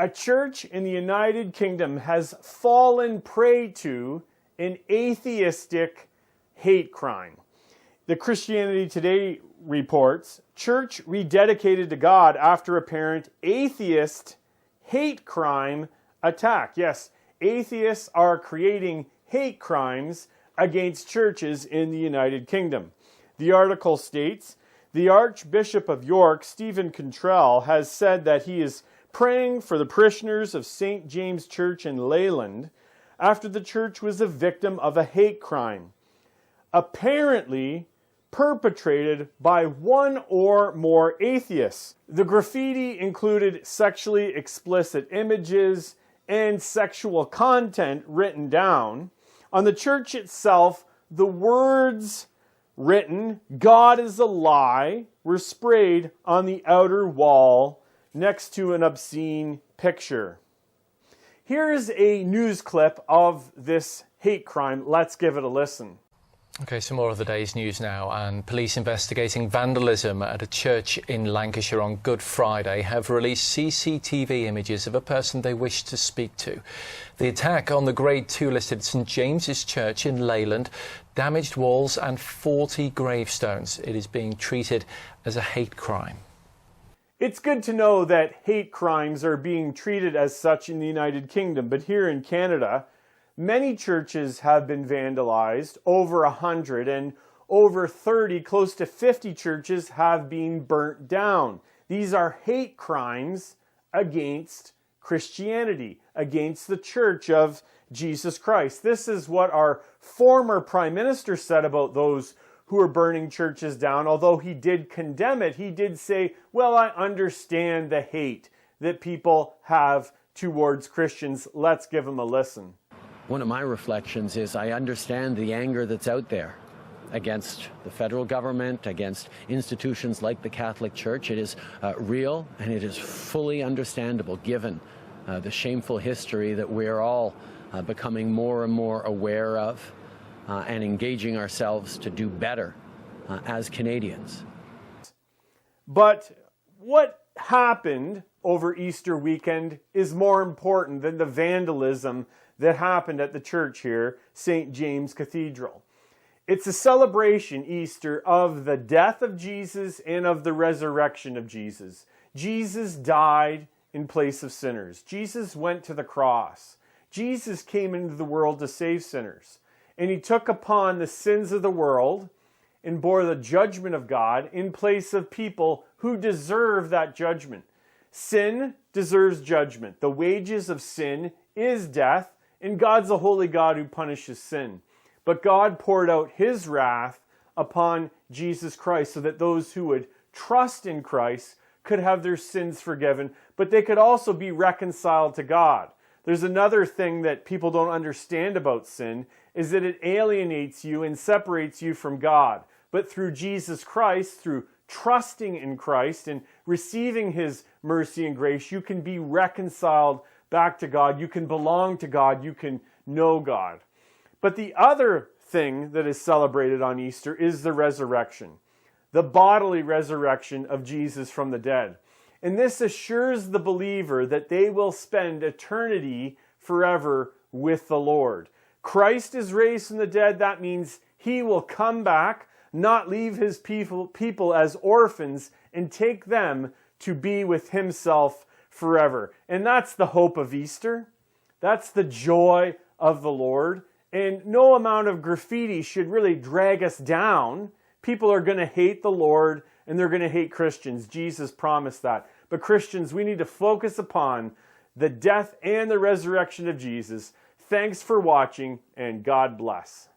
A church in the United Kingdom has fallen prey to an atheistic hate crime. The Christianity Today reports, church rededicated to God after apparent atheist hate crime attack. Yes, atheists are creating hate crimes against churches in the United Kingdom. The article states, the Archbishop of York, Stephen Cathedral, has said that he is praying for the parishioners of St. James Church in Leyland after the church was a victim of a hate crime, apparently perpetrated by one or more atheists. The graffiti included sexually explicit images and sexual content written down. On the church itself, the words written, "God is a lie," were sprayed on the outer wall next to an obscene picture. Here's a news clip of this hate crime. Let's give it a listen. Okay, some more of the day's news now, and police investigating vandalism at a church in Lancashire on Good Friday have released CCTV images of a person they wish to speak to. The attack on the Grade 2 listed St James's Church in Layland damaged walls and 40 gravestones. It is being treated as a hate crime. It's good to know that hate crimes are being treated as such in the United Kingdom, but here in Canada, many churches have been vandalized, over 100, and over 30, close to 50 churches have been burnt down. These are hate crimes against Christianity, against the Church of Jesus Christ. This is what our former Prime Minister said about those who are burning churches down. Although he did condemn it, he did say, well, I understand the hate that people have towards Christians. Let's give him a listen. One of my reflections is I understand the anger that's out there against the federal government, against institutions like the Catholic Church. It is real, and it is fully understandable given the shameful history that we're all becoming more and more aware of and engaging ourselves to do better as Canadians. But what happened over Easter weekend is more important than the vandalism that happened at the church here, St. James Cathedral. It's a celebration, Easter, of the death of Jesus and of the resurrection of Jesus. Jesus died in place of sinners. Jesus went to the cross. Jesus came into the world to save sinners. And he took upon the sins of the world and bore the judgment of God in place of people who deserve that judgment. Sin deserves judgment. The wages of sin is death, and God's a holy God who punishes sin. But God poured out his wrath upon Jesus Christ so that those who would trust in Christ could have their sins forgiven, but they could also be reconciled to God. There's another thing that people don't understand about sin, is that it alienates you and separates you from God. But through Jesus Christ, through trusting in Christ and receiving his mercy and grace, you can be reconciled back to God. You can belong to God. You can know God. But the other thing that is celebrated on Easter is the resurrection, the bodily resurrection of Jesus from the dead. And this assures the believer that they will spend eternity forever with the Lord. Christ is raised from the dead. That means he will come back, not leave his people as orphans, and take them to be with himself forever. And that's the hope of Easter. That's the joy of the Lord. And no amount of graffiti should really drag us down. People are going to hate the Lord, and they're going to hate Christians. Jesus promised that. But Christians, we need to focus upon the death and the resurrection of Jesus. Thanks for watching, and God bless.